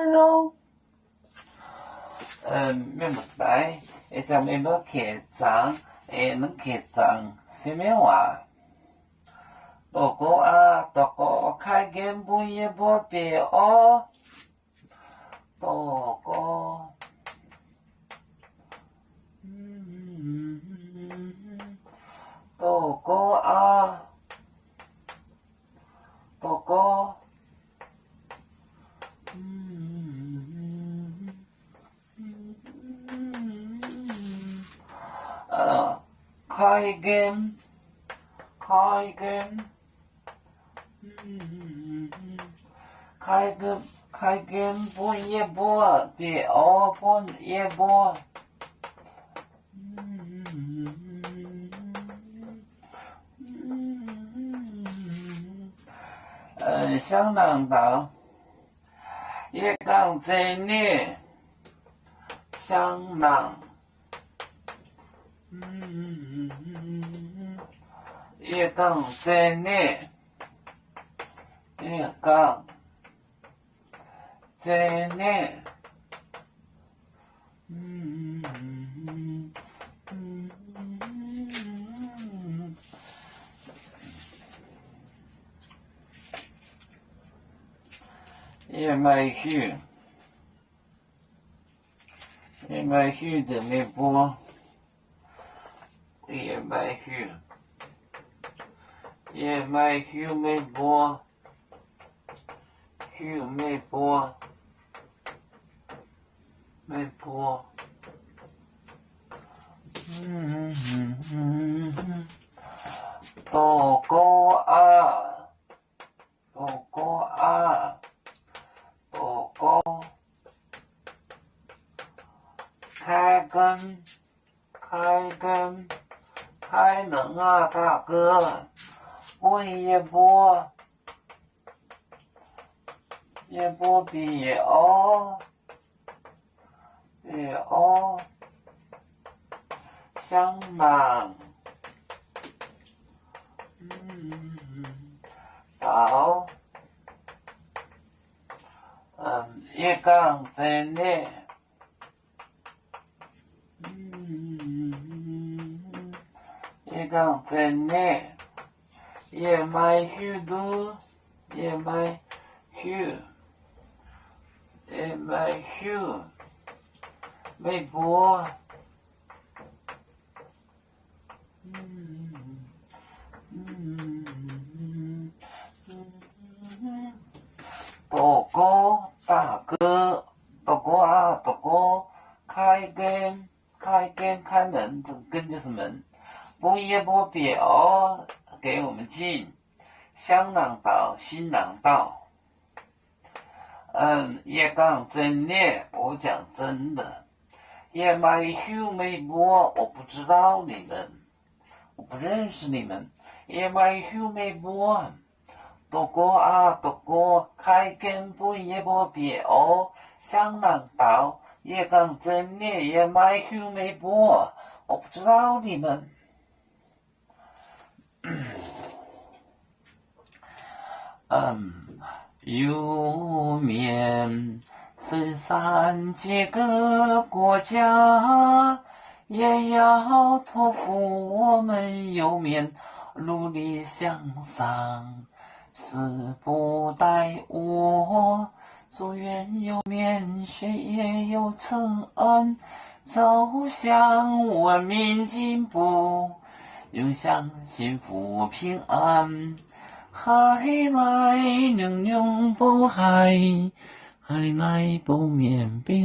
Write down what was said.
肉，面不带，在面不开张，能开张，非面话。多个啊，多个开根不也不别哦，多个，多个啊，多个，开根，开根。开根不也不别哦不也不，香囊岛也讲真的，香囊，也讲真的，也讲。真的，也买去，也买去的没播，也买去，也买去没播，去没播。没播，多个啊，多个啊，多个，开根，开根，开门啊，大哥，播也播，也播别哦。别哦，香囊，岛，也讲真的，也讲真的，也买许多，也买许，也买许。没播，多个大哥，多个啊，多个开根，开根开门，这个根就是门，不也不别哦，给我们进香囊岛、新囊道。也讲真的，我讲真的。也买秀没播，我不知道你们，我不认识你们。也买秀没播，多个啊，多个开根不也不别哦，香囊岛也讲真的，也买秀没播，我不知道你们。有面分散几个国家，也要托付我们有面努力向上，誓不怠惰。祝愿有面学业有成恩，走向文明进步，永享幸福平安。海来娘娘保海，海来保面饼。